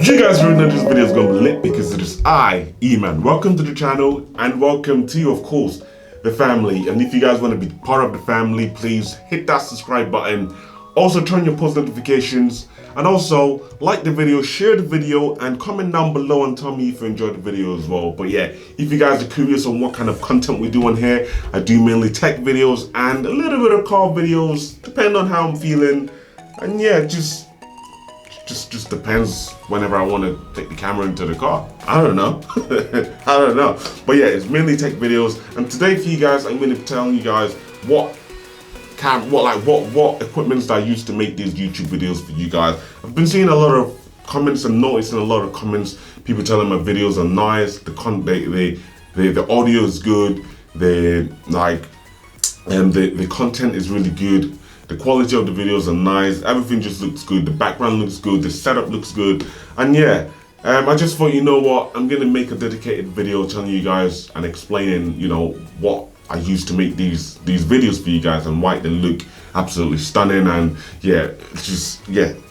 You guys already know this video is going to be lit because it is I, E-Man. Welcome to the channel and welcome to, of course, the family. And if you guys want to be part of the family, please hit that subscribe button. Also turn your post notifications and also like the video, share the video and comment down below and tell me if you enjoyed the video as well. But yeah, if you guys are curious on what kind of content we do on here, I do mainly tech videos and a little bit of car videos, depending on how I'm feeling. And yeah, just depends whenever I want to take the camera into the car. I don't know. I don't know. But yeah, it's mainly tech videos. And today for you guys, I'm going to be telling you guys what equipments that I use to make these YouTube videos for you guys. I've been seeing a lot of comments and noticing a lot of comments. People telling my videos are nice. The audio is good. The content is really good. The quality of the videos are nice. Everything just looks good. The background looks good. The setup looks good. And yeah, I just thought, you know what, I'm gonna make a dedicated video telling you guys and explaining, you know, what I use to make these videos for you guys and why they look absolutely stunning. And yeah,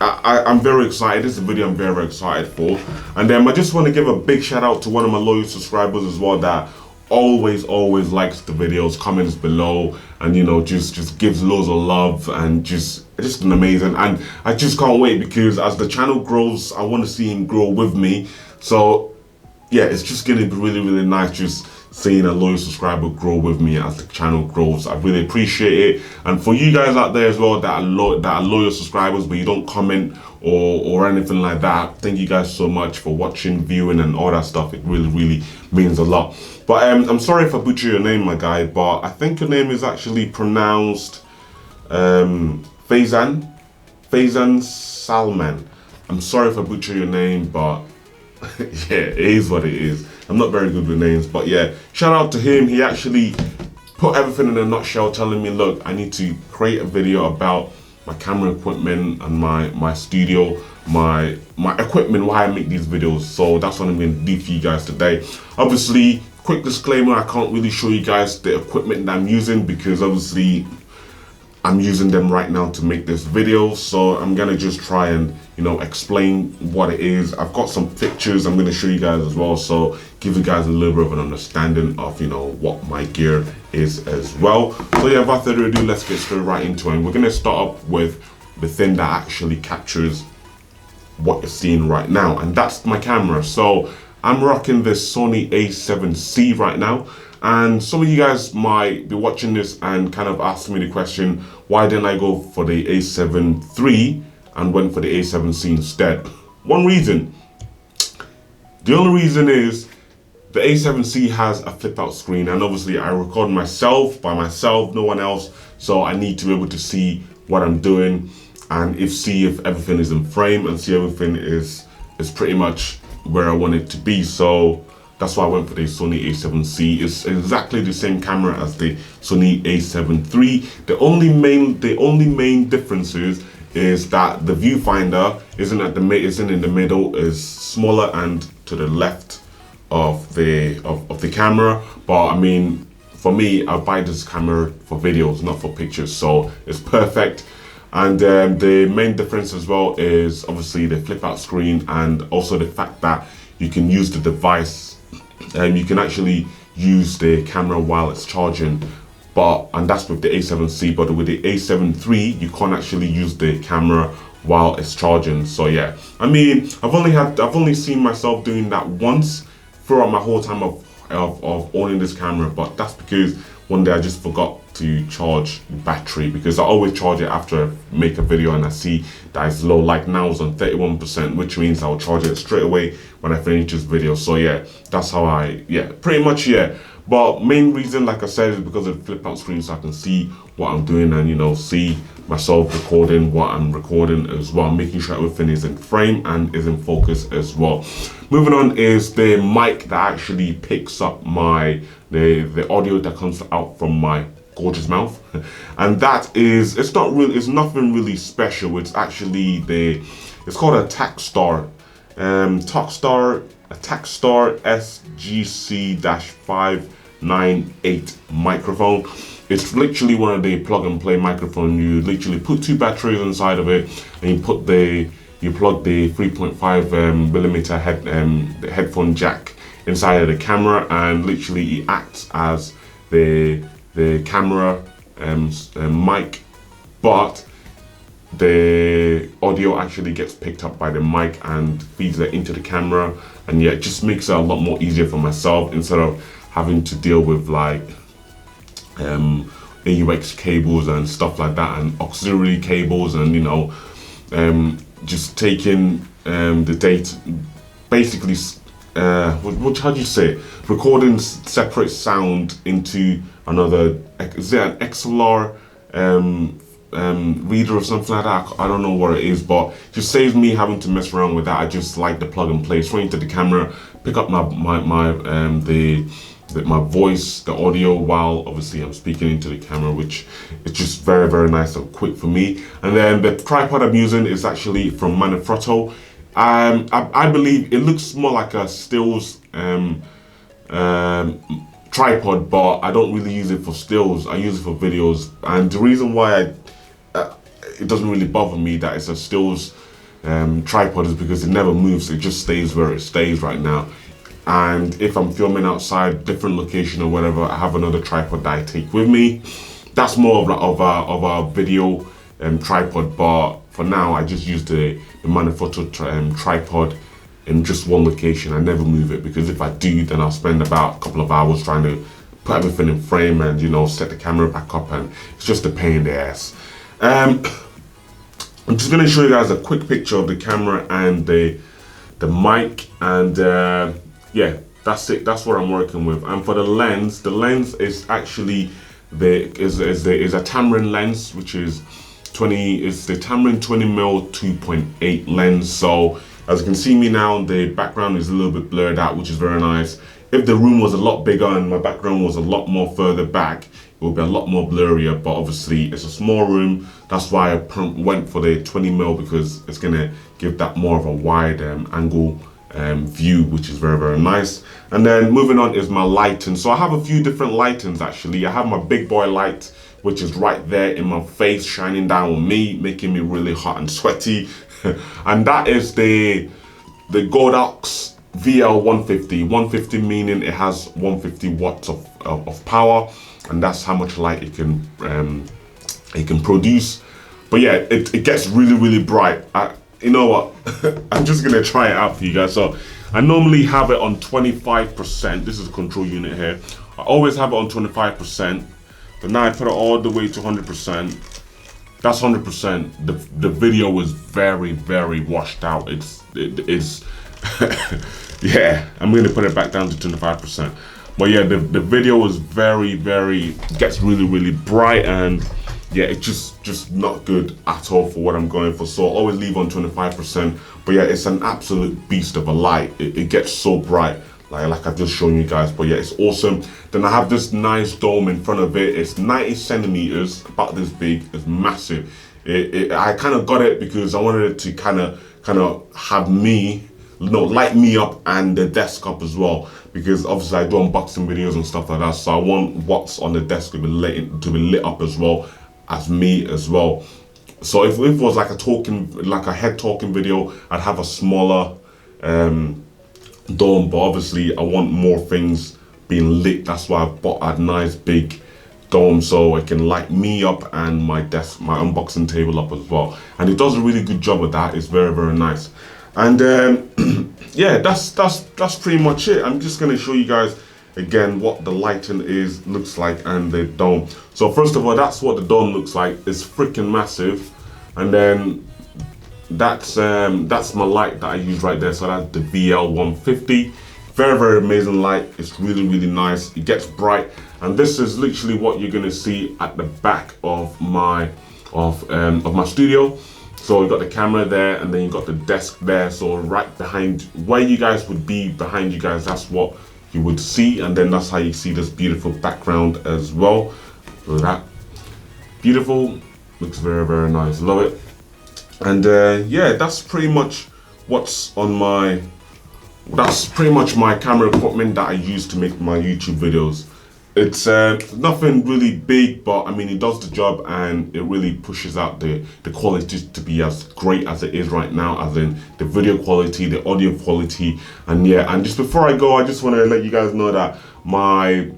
I'm very excited. This is a video I'm very excited for. And I just want to give a big shout out to one of my loyal subscribers as well that always likes the videos, comments below, and you know, just gives loads of love and just an amazing. And I just can't wait because as the channel grows, I want to see him grow with me. So yeah, it's just gonna be really nice just seeing a loyal subscriber grow with me as the channel grows. I really appreciate it. And for you guys out there as well that are loyal subscribers but you don't comment or anything like that, thank you guys so much for watching, viewing and all that stuff. It really means a lot. But I'm sorry if I butcher your name, my guy, but I think your name is actually pronounced Faizan Salman. I'm sorry if I butcher your name, but yeah, it is what it is. I'm not very good with names, but yeah, shout out to him. He actually put everything in a nutshell, telling me, look, I need to create a video about my camera equipment and my studio, my equipment, why I make these videos. So that's what I'm going to do for you guys today. Obviously, quick disclaimer, I can't really show you guys the equipment that I'm using because obviously I'm using them right now to make this video. So I'm gonna just try and, you know, explain what it is. I've got some pictures I'm gonna show you guys as well, so give you guys a little bit of an understanding of, you know, what my gear is as well. So yeah, without further ado, let's get straight right into it. And we're gonna start up with the thing that actually captures what you're seeing right now, and that's my camera. So I'm rocking this Sony a7C right now. And some of you guys might be watching this and kind of asking me the question, why didn't I go for the a7 III and went for the a7C instead? One reason. The only reason is the a7C has a flip out screen, and obviously I record by myself, no one else. So I need to be able to see what I'm doing and see if everything is in frame and see everything is pretty much where I want it to be. So that's why I went for the Sony a7C. It's exactly the same camera as the Sony a7 III. The only main difference is that the viewfinder isn't in the middle, is smaller and to the left of the camera. But I mean, for me, I buy this camera for videos, not for pictures, so it's perfect. And the main difference as well is obviously the flip out screen and also the fact that you can use the device. You can actually use the camera while it's charging, and that's with the a7C. But with the a7 III, you can't actually use the camera while it's charging. So yeah, I mean, I've only seen myself doing that once throughout my whole time of owning this camera, but that's because one day I just forgot to charge the battery, because I always charge it after I make a video and I see that it's low. Like now it's on 31%, which means I'll charge it straight away when I finish this video. So yeah, that's how pretty much. But main reason, like I said, is because of the flip out screen, so I can see what I'm doing and, you know, see myself recording what I'm recording as well, making sure everything is in frame and is in focus as well. Moving on is the mic that actually picks up the audio that comes out from my gorgeous mouth, and that is, it's nothing really special. It's actually it's called a taksta, a taksta SGC-598 microphone. It's literally one of the plug and play microphone. You literally put two batteries inside of it and you put the you plug the 3.5 millimeter headphone jack inside of the camera, and literally it acts as the camera mic, but the audio actually gets picked up by the mic and feeds it into the camera. And yeah, it just makes it a lot more easier for myself, instead of having to deal with like AUX cables and stuff like that, and auxiliary cables, and you know, just taking the data, basically how do you say it? Recording separate sound into another, is it an XLR reader or something like that? I don't know what it is, but it just saves me having to mess around with that. I just like the plug and play straight into the camera, pick up my voice, the audio, while obviously I'm speaking into the camera, which is just very, very nice and quick for me. And then the tripod I'm using is actually from Manfrotto. I believe it looks more like a stills tripod, but I don't really use it for stills. I use it for videos, and the reason why it doesn't really bother me that it's a stills tripod is because it never moves. It just stays where it stays right now. And if I'm filming outside, different location or whatever, I have another tripod that I take with me. That's more of a video tripod, but for now I just use the Manfrotto tripod in just one location. I never move it, because if I do, then I'll spend about a couple of hours trying to put everything in frame and, you know, set the camera back up, and it's just a pain in the ass. I'm just going to show you guys a quick picture of the camera and the mic, and yeah, that's it. That's what I'm working with. And for the lens is actually is a Tamron lens, which is it's the Tamron 20mm 2.8 lens. So as you can see me now, the background is a little bit blurred out, which is very nice. If the room was a lot bigger and my background was a lot more further back, it would be a lot more blurrier, but obviously it's a small room. That's why I went for the 20mm, because it's gonna give that more of a wide angle view, which is very, very nice. And then moving on is my lighting. So I have a few different lightings actually. I have my big boy light, which is right there in my face, shining down on me, making me really hot and sweaty. And that is the godox VL150. 150 meaning it has 150 watts of power, and that's how much light it can produce. But yeah, it gets really, really bright. You know what? I'm just gonna try it out for you guys. So I normally have it on 25%. This is a control unit here. I always have it on 25%. But now I put it all the way to 100%. That's 100%. The video is very, very washed out. It is yeah, I'm gonna put it back down to 25%. But yeah, the video is very, very, gets really, really bright, and yeah, it's just not good at all for what I'm going for. So I'll always leave on 25%. But yeah, it's an absolute beast of a light. It gets so bright, like I've just shown you guys. But yeah, it's awesome. Then I have this nice dome in front of it. It's 90 centimeters, about this big. It's massive. I kind of got it because I wanted it to kind of have me, light me up, and the desk up as well, because obviously I do unboxing videos and stuff like that. So I want what's on the desk to be lit up as well as me as well. So if it was like a head talking video, I'd have a smaller dome, but obviously I want more things being lit. That's why I've bought a nice big dome, so it can light me up and my desk, my unboxing table up as well. And it does a really good job with that. It's very, very nice. And yeah, that's pretty much it. I'm just gonna show you guys again what the lighting looks like, and the dome. So first of all, that's what the dome looks like. It's freaking massive. And then that's my light that I use right there. So that's the VL150. Very, very amazing light. It's really, really nice. It gets bright, and this is literally what you're gonna see at the back of my studio. So you got the camera there, and then you got the desk there. So right behind where you guys would be, behind you guys, that's what you would see. And then that's how you see this beautiful background as well. So that beautiful, looks very, very nice. Love it. And yeah, that's pretty much what's on my, that's pretty much my camera equipment that I use to make my YouTube videos. It's nothing really big, but I mean it does the job, and it really pushes out the quality to be as great as it is right now, as in the video quality, the audio quality. And yeah, and just before I go, I just want to let you guys know that my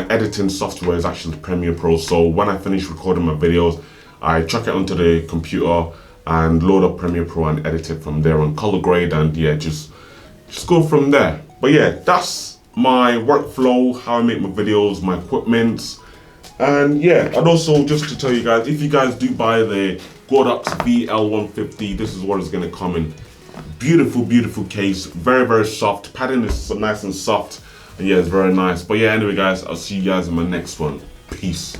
editing software is actually Premiere Pro. So when I finish recording my videos, I chuck it onto the computer and load up Premiere Pro and edit it from there on color grade, and yeah, just go from there. But yeah, that's my workflow, how I make my videos, my equipment. And yeah, and also just to tell you guys, if you guys do buy the Godox VL150, this is what it's gonna come in. Beautiful case, very soft. Padding is so nice and soft, and yeah, it's very nice. But yeah, anyway guys, I'll see you guys in my next one. Peace.